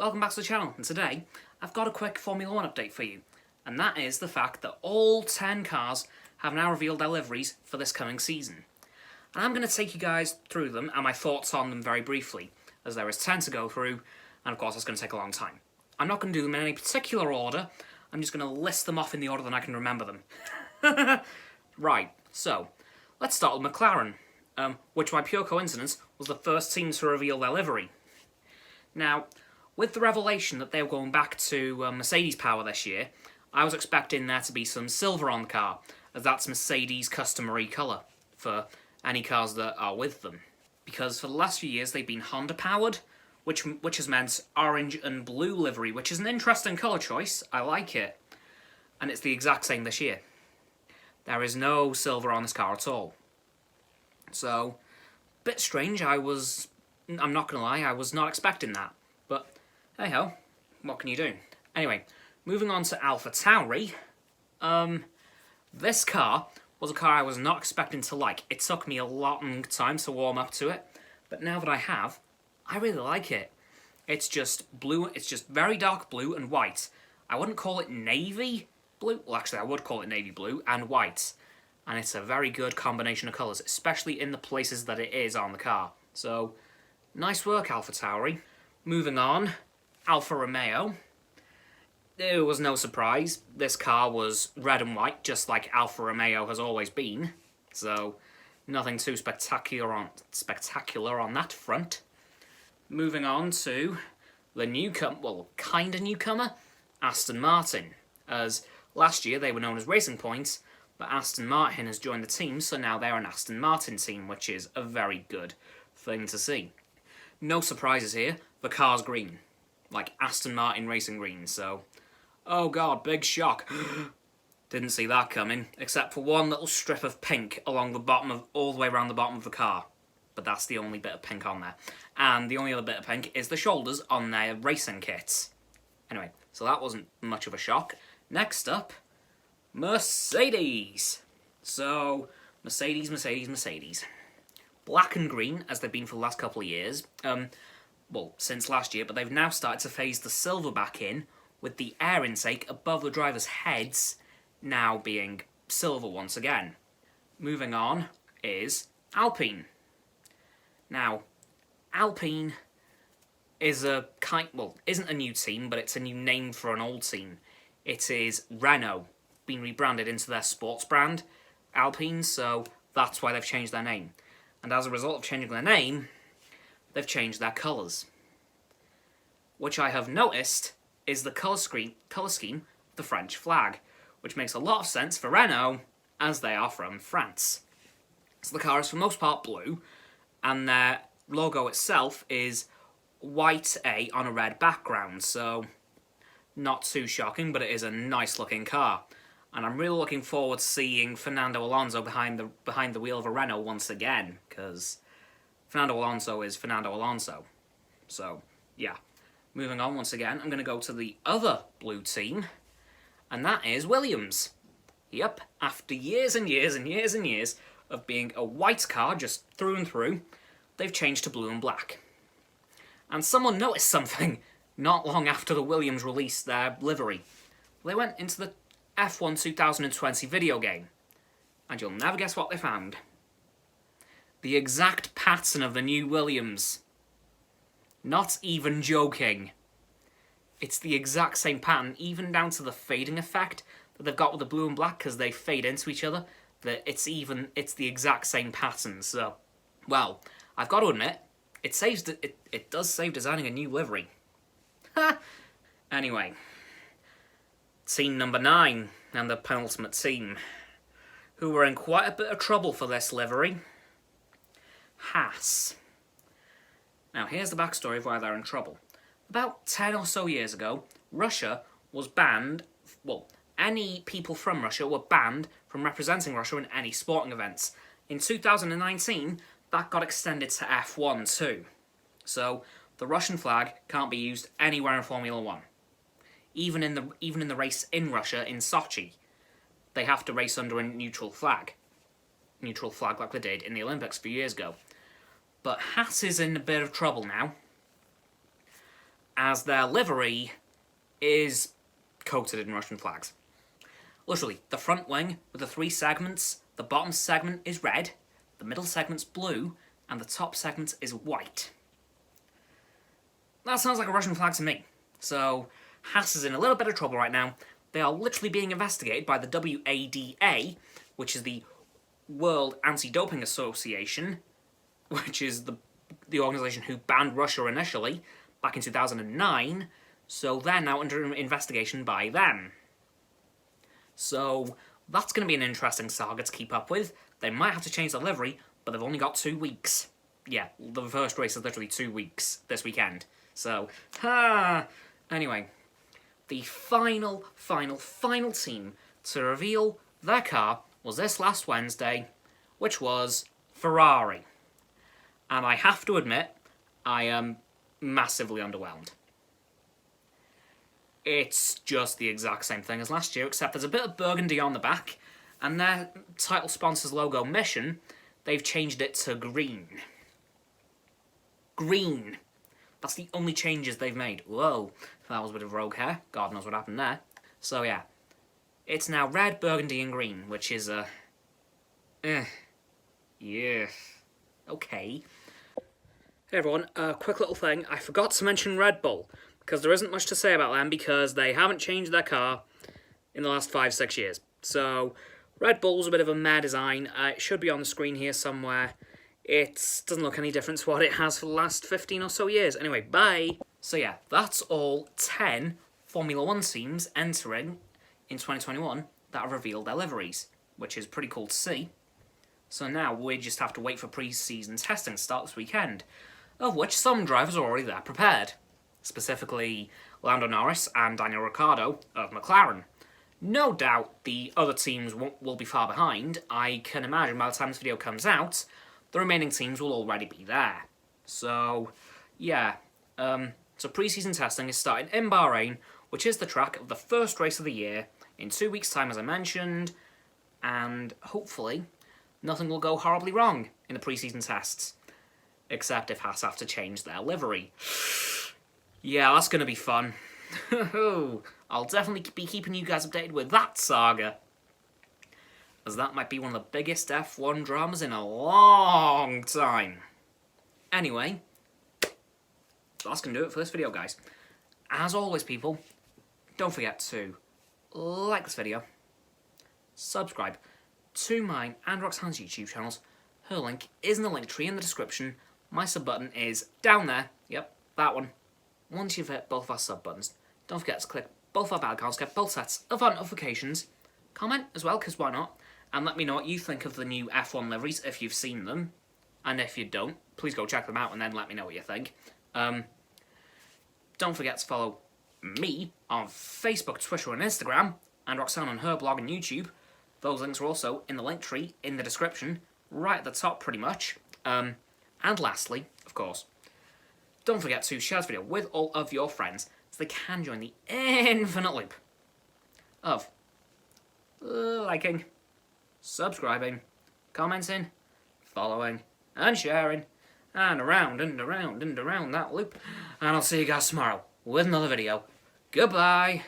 welcome back to the channel, and today I've got a quick Formula 1 update for you, and that is the fact that all 10 cars have now revealed their liveries for this coming season. And I'm going to take you guys through them and my thoughts on them very briefly, as there is 10 to go through, and of course that's going to take a long time. I'm not going to do them in any particular order, I'm just going to list them off in the order that I can remember them. Right, so, let's start with McLaren, which by pure coincidence was the first team to reveal their livery. Now, with the revelation that they were going back to Mercedes power this year, I was expecting there to be some silver on the car, as that's Mercedes' customary colour for any cars that are with them. Because for the last few years they've been Honda powered, which has meant orange and blue livery, which is an interesting colour choice, I like it. And it's the exact same this year. There is no silver on this car at all. So, bit strange, I'm not going to lie, I was not expecting that. But, hey ho, what can you do? Anyway, moving on to Alfa Tauri, this car was a car I was not expecting to like. It took me a long time to warm up to it, but now that I have, I really like it. It's just blue, it's just very dark blue and white. I wouldn't call it navy blue, well actually I would call it navy blue and white. And it's a very good combination of colours, especially in the places that it is on the car. So, nice work Alfa Tauri. Moving on, Alfa Romeo. It was no surprise, this car was red and white, just like Alfa Romeo has always been. So, nothing too spectacular on that front. Moving on to the newcomer, well, kind of newcomer, Aston Martin. As last year they were known as Racing Point, but Aston Martin has joined the team, so now they're an Aston Martin team, which is a very good thing to see. No surprises here, the car's green. Like Aston Martin Racing Green, so... Oh god, big shock. Didn't see that coming, except for one little strip of pink along the bottom of, all the way around the bottom of the car. But that's the only bit of pink on there. And the only other bit of pink is the shoulders on their racing kits. Anyway, so that wasn't much of a shock. Next up, Mercedes. So, Mercedes. Black and green, as they've been for the last couple of years. Well, since last year, but they've now started to phase the silver back in, with the air intake above the drivers' heads now being silver once again. Moving on is Alpine. Now, Alpine is isn't a new team, but it's a new name for an old team. It is Renault, being rebranded into their sports brand, Alpine, so that's why they've changed their name. And as a result of changing their name, they've changed their colours. Which I have noticed is the colour scheme of the French flag, which makes a lot of sense for Renault, as they are from France. So the car is for the most part blue, and their logo itself is white A on a red background, so not too shocking, but it is a nice looking car. And I'm really looking forward to seeing Fernando Alonso behind the wheel of a Renault once again, because Fernando Alonso is Fernando Alonso. So, yeah. Moving on once again, I'm going to go to the other blue team, and that is Williams. Yep, after years and years and years and years of being a white car just through and through, they've changed to blue and black. And someone noticed something not long after the Williams released their livery. They went into the F1 2020 video game, and you'll never guess what they found. The exact pattern of the new Williams. Not even joking. It's the exact same pattern, even down to the fading effect that they've got with the blue and black, because they fade into each other. That it's the exact same pattern. So, well, I've got to admit, it does save designing a new livery. Ha! Anyway, team number 9 and the penultimate team, who were in quite a bit of trouble for this livery, Haas. Now, here's the backstory of why they're in trouble. About 10 or so years ago, Russia was banned, well, any people from Russia were banned from representing Russia in any sporting events. In 2019, that got extended to F1 too. So, the Russian flag can't be used anywhere in Formula 1. Even in the race in Russia, in Sochi, they have to race under a neutral flag. Neutral flag like they did in the Olympics a few years ago. But Haas is in a bit of trouble now. as their livery is coated in Russian flags. Literally, the front wing with the 3 segments, the bottom segment is red, the middle segment's blue, and the top segment is white. That sounds like a Russian flag to me. So, Haas is in a little bit of trouble right now. They are literally being investigated by the WADA, which is the World Anti-Doping Association, which is the organisation who banned Russia initially, back in 2009, so they're now under investigation by them. So, that's going to be an interesting saga to keep up with. They might have to change the livery, but they've only got 2 weeks. Yeah, the first race is literally 2 weeks this weekend. So, anyway, the final team to reveal their car was this last Wednesday, which was Ferrari. And I have to admit, I am massively underwhelmed. It's just the exact same thing as last year, except there's a bit of burgundy on the back, and their title sponsor's logo mission, they've changed it to green. Green. That's the only changes they've made. Whoa, that was a bit of rogue hair. God knows what happened there. So yeah, it's now red, burgundy, and green, which is yeah. Okay. Hey everyone, quick little thing. I forgot to mention Red Bull, because there isn't much to say about them because they haven't changed their car in the last 5-6 years. So, Red Bull's a bit of a meh design. It should be on the screen here somewhere. It doesn't look any different to what it has for the last 15 or so years. Anyway, bye! So yeah, that's all 10 Formula 1 teams entering in 2021 that have revealed their liveries, which is pretty cool to see. So now we just have to wait for pre-season testing to start this weekend, of which some drivers are already there prepared. Specifically, Lando Norris and Daniel Ricciardo of McLaren. No doubt the other teams will be far behind. I can imagine by the time this video comes out, the remaining teams will already be there. So, yeah. So pre-season testing is starting in Bahrain, which is the track of the first race of the year, in 2 weeks' time, as I mentioned, and hopefully nothing will go horribly wrong in the pre-season tests, except if Haas have to change their livery. Yeah, that's going to be fun. I'll definitely be keeping you guys updated with that saga, as that might be one of the biggest F1 dramas in a long time. Anyway, that's going to do it for this video, guys. As always, people, don't forget to like this video, subscribe to mine and Roxanne's YouTube channels. Her link is in the link tree in the description. My sub button is down there. Yep, that one. Once you've hit both our sub buttons, don't forget to click both our bell icons, get both sets of our notifications. Comment as well, because why not? And let me know what you think of the new F1 liveries if you've seen them. And if you don't, please go check them out and then let me know what you think. Don't forget to follow me on Facebook, Twitter and Instagram, and Roxanne on her blog and YouTube. Those links are also in the link tree in the description, right at the top pretty much. And lastly, of course, don't forget to share this video with all of your friends so they can join the infinite loop of liking, subscribing, commenting, following, and sharing, and around and around and around that loop. And I'll see you guys tomorrow with another video. Goodbye!